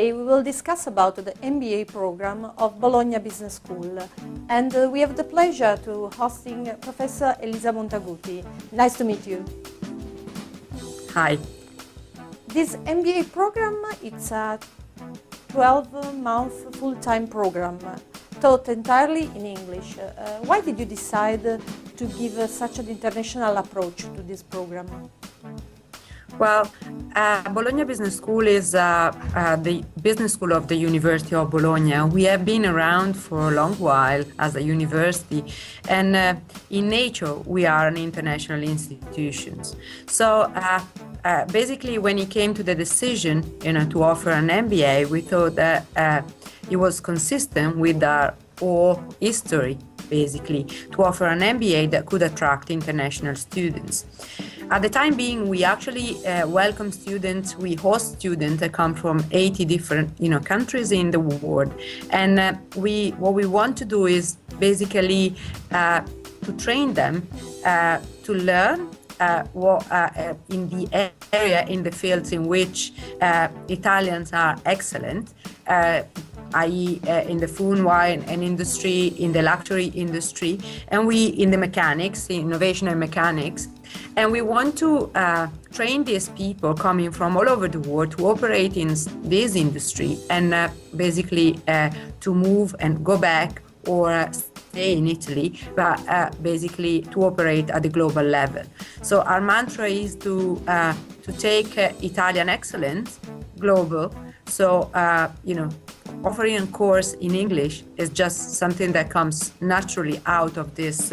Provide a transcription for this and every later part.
Today we will discuss about the MBA program of Bologna Business School, and we have the pleasure to hosting Professor Elisa Montaguti. Nice to meet you. Hi. This MBA program, it's a 12-month full-time program taught entirely in English. Why did you decide to give such an international approach to this program? Well, Bologna Business School is the business school of the University of Bologna. We have been around for a long while as a university, and in nature we are an international institution. So basically, when it came to the decision, to offer an MBA, we thought that it was consistent with our whole history, basically, to offer an MBA that could attract international students. At the time being, we actually welcome students, we host students that come from 80 different countries in the world. And what we want to do is basically to train them to learn in the area, in the fields in which Italians are excellent, i.e. In the food, wine and industry, in the luxury industry, and we in the mechanics, innovation and mechanics. And we want to train these people coming from all over the world to operate in this industry and basically to move and go back or stay in Italy, but basically to operate at the global level. So our mantra is to take Italian excellence global. So, offering a course in English is just something that comes naturally out of this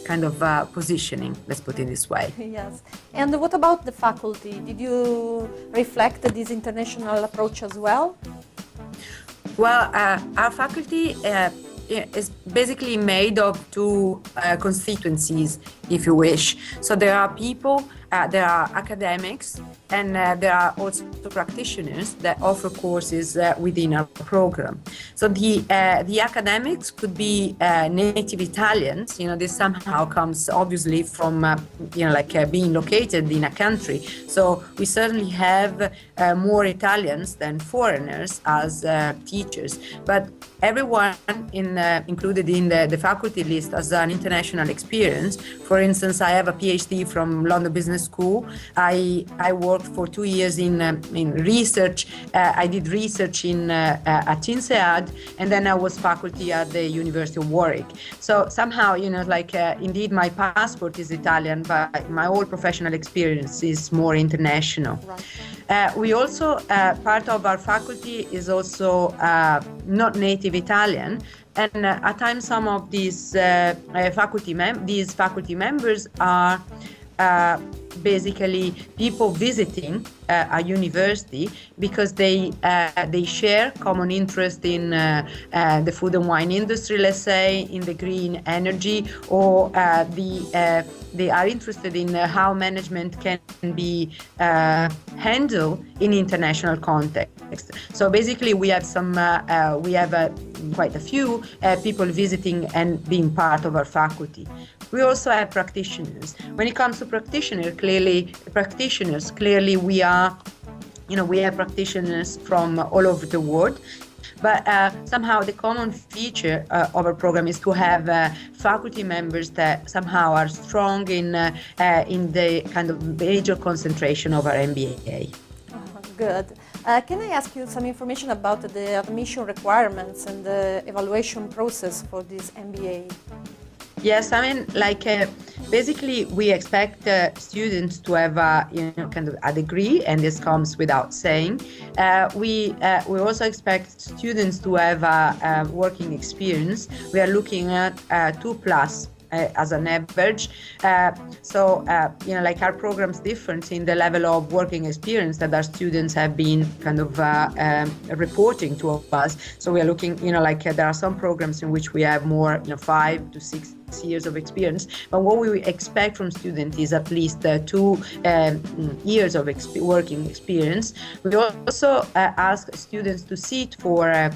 kind of positioning, let's put it this way. Yes. And what about the faculty? Did you reflect this international approach as well? Well, our faculty is basically made of two constituencies, if you wish. So there are people, there are academics, and there are also practitioners that offer courses within our program. So the academics could be native Italians. This somehow comes obviously from being located in a country. So we certainly have more Italians than foreigners as teachers, but everyone included in the faculty list has an international experience. For instance, I have a PhD from London Business School. I worked for 2 years in research. I did research at INSEAD, and then I was faculty at the University of Warwick. So somehow, indeed my passport is Italian, but my whole professional experience is more international. Right. We also, part of our faculty is also not native Italian, and at times some of these faculty members are basically people visiting a university because they share common interest in the food and wine industry, let's say, in the green energy, or they are interested in how management can be handled in international context. So basically, we have quite a few people visiting and being part of our faculty. We also have practitioners. When it comes to practitioners, clearly we have practitioners from all over the world. But somehow the common feature of our program is to have faculty members that somehow are strong in the kind of major concentration of our MBA. Good. Can I ask you some information about the admission requirements and the evaluation process for this MBA? Yes, basically we expect students to have a degree, and this comes without saying. We also expect students to have a working experience. We are looking at 2+ as an average. Our program's different in the level of working experience that our students have been kind of reporting to us. So we are looking, there are some programs in which we have more, 5 to 6 years of experience, but what we expect from students is at least 2 years of working experience. We also ask students to sit for a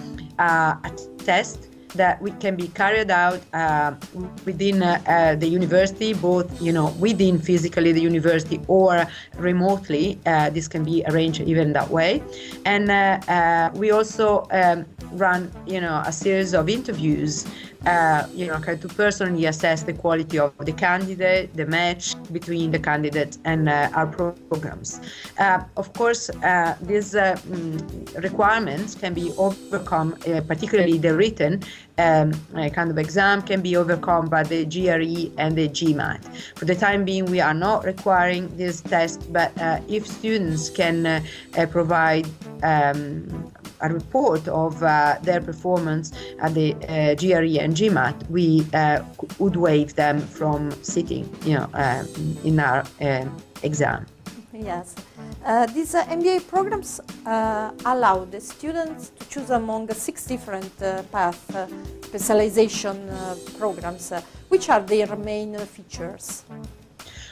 test that we can be carried out within the university, both within physically the university or remotely. This can be arranged even that way. And we also run a series of interviews to personally assess the quality of the candidate, the match between the candidates and our programs. Of course, these requirements can be overcome, particularly the written kind of exam can be overcome by the GRE and the GMAT. For the time being, we are not requiring this test, but if students can provide a report of their performance at the GRE and GMAT, we would waive them from sitting, in our exam. Yes. These MBA programs allow the students to choose among 6 different specialization programs. Which are their main features?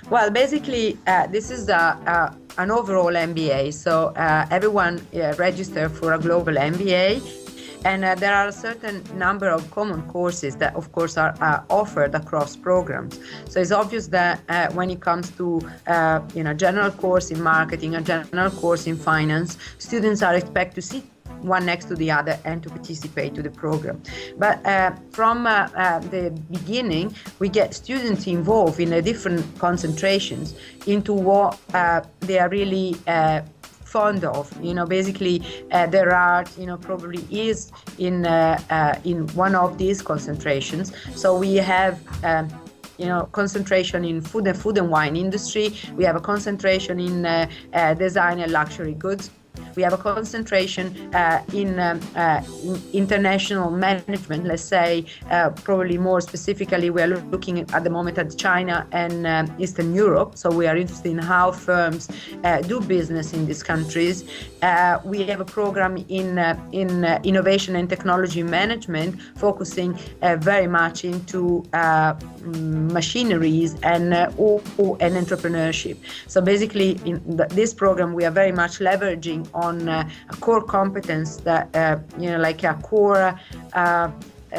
Well, basically, this is an overall MBA. So everyone register for a global MBA. And there are a certain number of common courses that, of course, are offered across programs. So it's obvious that when it comes to, general course in marketing, a general course in finance, students are expected to sit one next to the other and to participate to the program. But from the beginning, we get students involved in the different concentrations into what they are really fond of. Basically their art probably is in one of these concentrations. So we have concentration in food and wine industry. We have a concentration in design and luxury goods. We have a concentration in international management, let's say, probably more specifically, we are looking at the moment at China and Eastern Europe. So we are interested in how firms do business in these countries. We have a program in innovation and technology management, focusing very much into machineries and entrepreneurship. So basically, in this program, we are very much leveraging on a core competence that, like a core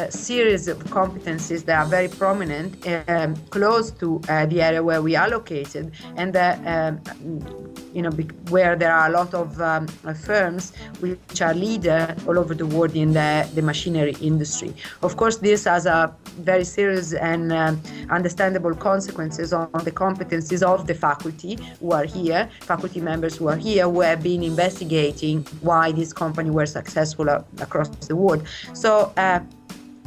series of competencies that are very prominent, close to the area where we are located, and where there are a lot of firms which are leader all over the world in the machinery industry. Of course, this has a very serious and understandable consequences on the competencies of the faculty who are here, faculty members who are here, who have been investigating why this company were successful across the world. So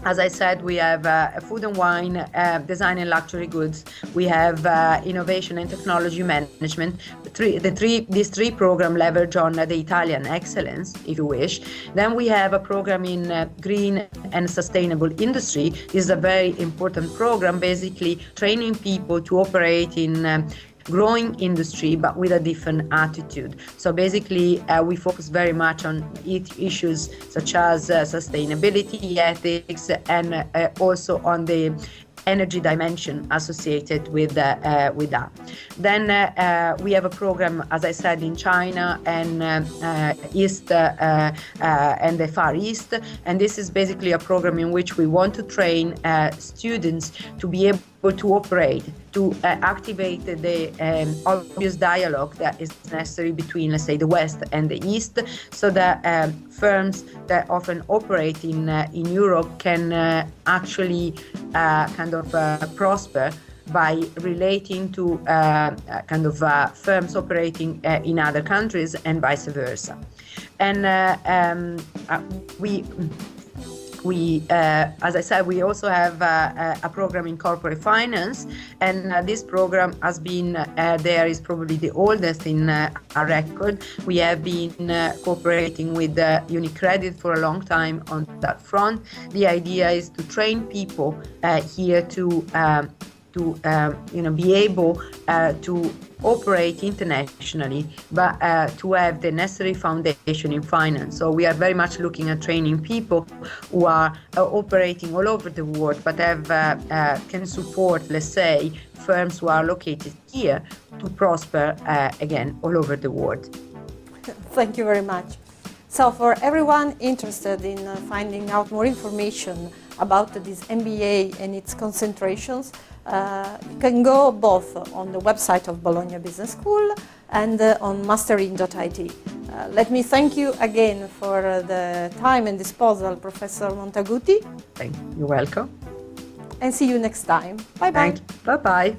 as I said, we have food and wine, design and luxury goods. We have innovation and technology management. These three programs leverage on the Italian excellence, if you wish. Then we have a program in green and sustainable industry. This is a very important program, basically training people to operate in growing industry, but with a different attitude. So basically, we focus very much on issues such as sustainability, ethics, and also on the energy dimension associated with that. Then we have a program, as I said, in China and East and the Far East, and this is basically a program in which we want to train students to be able to operate, to activate the obvious dialogue that is necessary between, let's say, the West and the East, so that firms that often operate in Europe can actually prosper by relating to firms operating in other countries and vice versa. And we, as I said, we also have a program in corporate finance, and this program has been is probably the oldest in our record. We have been cooperating with UniCredit for a long time on that front. The idea is to train people here to be able to operate internationally, but to have the necessary foundation in finance. So we are very much looking at training people who are operating all over the world, but can support, let's say, firms who are located here to prosper again all over the world. Thank you very much. So for everyone interested in finding out more information about this MBA and its concentrations, you can go both on the website of Bologna Business School and on mastering.it. Let me thank you again for the time and disposal, Professor Montaguti. You're welcome. And see you next time. Bye-bye. Bye-bye.